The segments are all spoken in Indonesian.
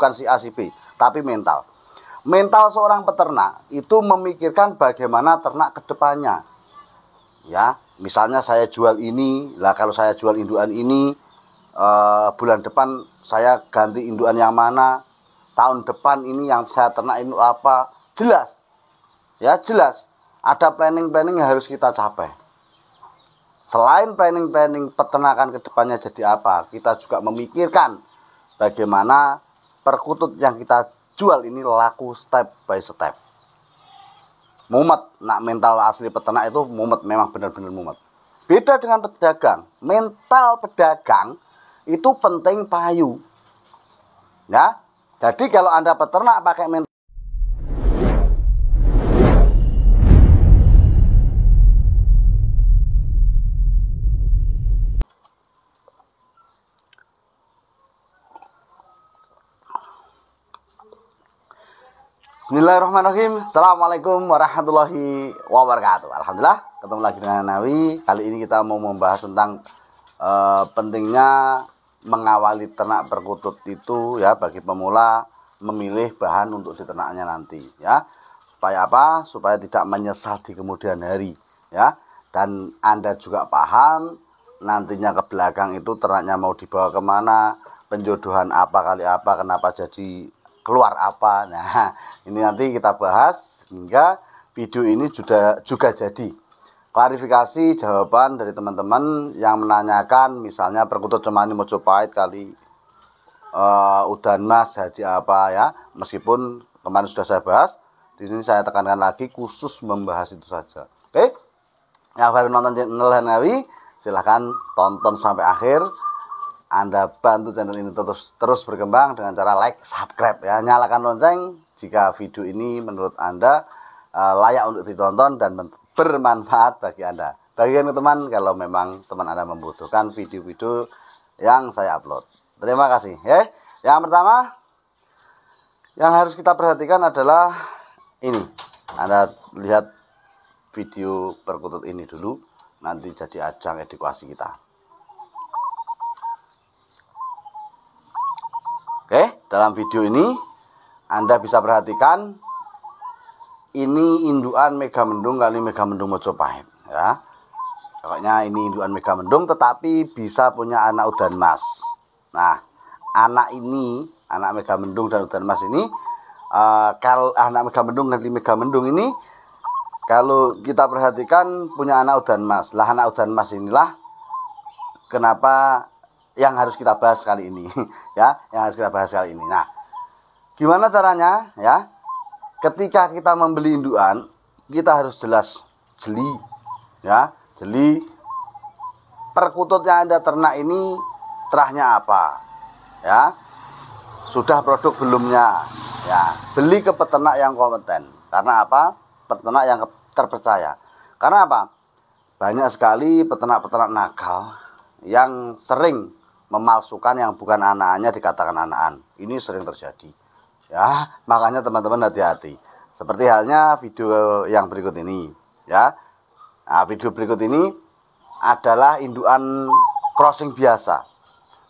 bukan si A si B, tapi mental. Mental seorang peternak itu memikirkan bagaimana ternak ke depannya. Ya, misalnya saya jual ini, lah kalau saya jual indukan ini, bulan depan saya ganti indukan yang mana, tahun depan ini yang saya ternak ini apa, jelas. Ya, jelas. Ada planning-planning yang harus kita capai. Selain planning-planning peternakan ke depannya jadi apa, kita juga memikirkan bagaimana perkutut yang kita jual ini laku step by step. Mumet, nak mental asli peternak itu mumet, memang benar-benar mumet. Beda dengan pedagang, mental pedagang itu penting payu. Ya, jadi kalau Anda peternak pakai mental Bismillahirrahmanirrahim. Assalamualaikum warahmatullahi wabarakatuh. Alhamdulillah, ketemu lagi dengan Nawi. Kali ini kita mau membahas tentang pentingnya mengawali ternak perkutut itu ya, bagi pemula memilih bahan untuk diternaknya nanti ya. Supaya apa? Supaya tidak menyesal di kemudian hari ya. Dan Anda juga paham nantinya ke belakang itu ternaknya mau dibawa kemana, penjodohan apa kali apa, kenapa jadi keluar apa. Nah, ini nanti kita bahas hingga video ini juga jadi klarifikasi jawaban dari teman-teman yang menanyakan, misalnya perkutut cemani Mojopahit kali udan mas jadi apa ya. Meskipun kemarin sudah saya bahas, di sini saya tekankan lagi khusus membahas itu saja. Oke, yang baru nonton channel Nawi silahkan tonton sampai akhir. Anda bantu channel ini terus berkembang dengan cara like, subscribe ya, nyalakan lonceng jika video ini menurut Anda layak untuk ditonton dan bermanfaat bagi Anda. Bagikan ke teman kalau memang teman Anda membutuhkan video-video yang saya upload. Terima kasih ya. Yang pertama yang harus kita perhatikan adalah ini. Anda lihat video perkutut ini dulu, nanti jadi ajang edukasi kita. Oke, dalam video ini Anda bisa perhatikan ini indukan Megamendung kali Megamendung Mojopahit ya. Pokoknya ini indukan Megamendung tetapi bisa punya anak udan mas. Nah, anak ini, anak Megamendung dan udan mas ini kalau anak Megamendung dan Megamendung ini kalau kita perhatikan punya anak udan mas. Lah anak udan mas inilah kenapa yang harus kita bahas kali ini ya, yang harus kita bahas kali ini. Nah, gimana caranya ya? Ketika kita membeli indukan, kita harus jelas jeli ya, jeli perkutut yang Anda ternak ini terahnya apa ya. Sudah produk belumnya ya, beli ke peternak yang kompeten. Karena apa? Peternak yang terpercaya. Karena apa? Banyak sekali peternak-peternak nakal yang sering memalsukan yang bukan anakannya dikatakan anakan. Ini sering terjadi. Ya, makanya teman-teman hati-hati. Seperti halnya video yang berikut ini, ya. Nah, video berikut ini adalah indukan crossing biasa.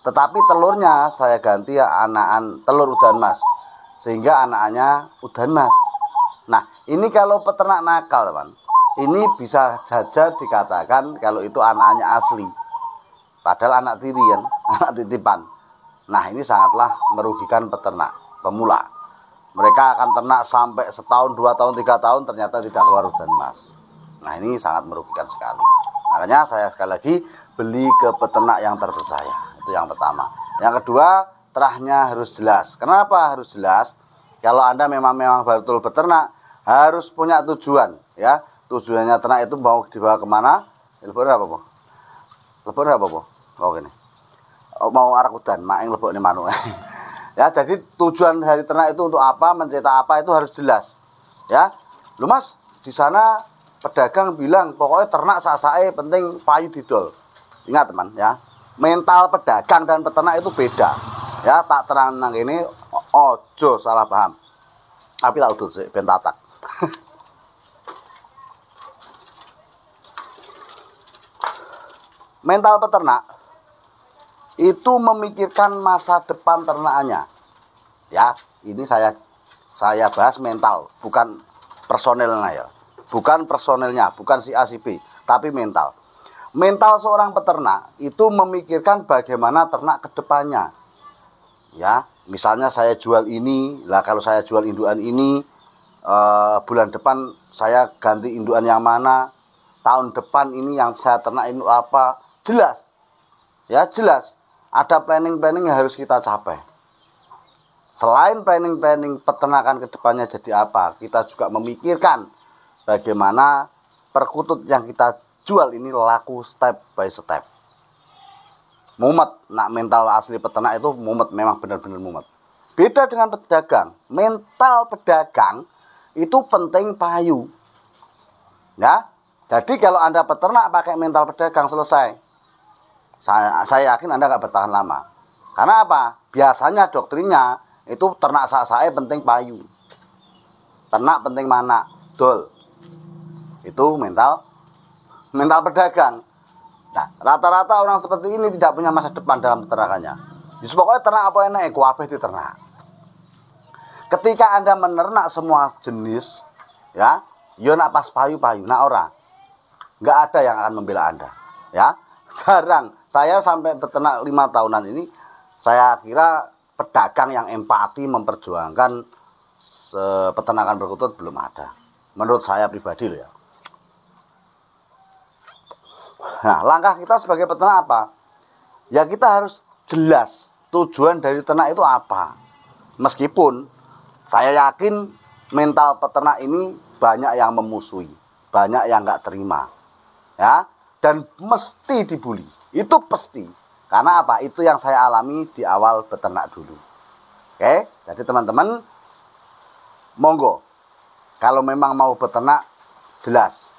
Tetapi telurnya saya ganti anakan telur udan mas. Sehingga anakannya udan mas. Nah, ini kalau peternak nakal, teman. Ini bisa saja dikatakan kalau itu anakannya asli. Padahal anak tiri kan, anak titipan. Nah, ini sangatlah merugikan peternak pemula. Mereka akan ternak sampai setahun, 2 tahun, 3 tahun ternyata tidak keluar udan mas. Nah, ini sangat merugikan sekali. Makanya saya sekali lagi beli ke peternak yang terpercaya. Itu yang pertama. Yang kedua, terahnya harus jelas. Kenapa harus jelas? Kalau Anda memang betul peternak, harus punya tujuan ya. Tujuannya ternak itu mau dibawa kemana? Lebur apa, Bu? Lebur apa, Bu? Oh gini, mau arak udan, maeng lebok ini manuk. Ya, jadi tujuan dari ternak itu untuk apa, mencetak apa itu harus jelas. Ya, lu mas, di sana pedagang bilang pokoknya ternak sasae penting payu didol. Ingat teman ya, mental pedagang dan peternak itu beda. Ya, tak terang nang ini, ojo salah paham. Tapi tak udut sih, ben tatak. Mental peternak itu memikirkan masa depan ternaknya Ya, ini saya bahas mental, bukan personelnya ya. Bukan personelnya, bukan si A si B, tapi mental. Mental seorang peternak itu memikirkan bagaimana ternak ke depannya. Ya, misalnya saya jual ini, lah kalau saya jual indukan ini, bulan depan saya ganti indukan yang mana, tahun depan ini yang saya ternak ini apa, jelas. Ya, jelas. Ada planning-planning yang harus kita capai. Selain planning-planning peternakan ke depannya jadi apa, kita juga memikirkan bagaimana perkutut yang kita jual ini laku step by step. Mumet, nak mental asli peternak itu mumet, memang benar-benar mumet. Beda dengan pedagang. Mental pedagang itu penting payu. Ya, jadi kalau Anda peternak pakai mental pedagang selesai. Saya yakin Anda nggak bertahan lama. Karena apa? Biasanya doktrinnya itu ternak sak-sake penting payu. Ternak penting mana? Dol. Itu mental pedagang. Nah, rata-rata orang seperti ini tidak punya masa depan dalam peternakannya. Jadi pokoknya ternak apa enak, kabeh diternak. Ketika Anda menernak semua jenis, ya, yo nak pas payu-payu, nak ora. Enggak ada yang akan membela Anda, ya. Jarang. Saya sampai peternak 5 tahunan ini, saya kira pedagang yang empati memperjuangkan peternakan perkutut belum ada. Menurut saya pribadi loh ya. Nah, langkah kita sebagai peternak apa? Ya kita harus jelas tujuan dari ternak itu apa. Meskipun saya yakin mental peternak ini banyak yang memusuhi, banyak yang nggak terima, ya, dan mesti dibully. Itu pasti. Karena apa? Itu yang saya alami di awal beternak dulu. Oke, jadi teman-teman, monggo. Kalau memang mau beternak, jelas.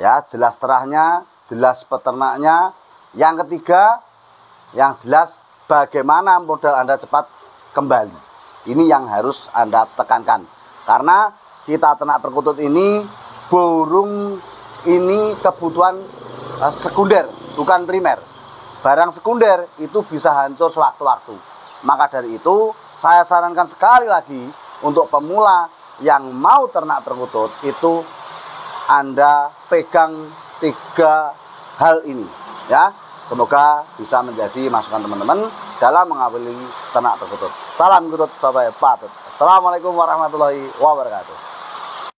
Ya, jelas terahnya, jelas peternaknya. Yang ketiga, yang jelas bagaimana modal Anda cepat kembali. Ini yang harus Anda tekankan. Karena kita ternak perkutut ini, burung ini kebutuhan sekunder, bukan primer. Barang sekunder itu bisa hancur sewaktu-waktu. Maka dari itu, saya sarankan sekali lagi untuk pemula yang mau ternak perkutut itu Anda pegang 3 hal ini, ya. Semoga bisa menjadi masukan teman-teman dalam mengawali ternak perkutut. Salam kutut sampai patut. Assalamualaikum warahmatullahi wabarakatuh.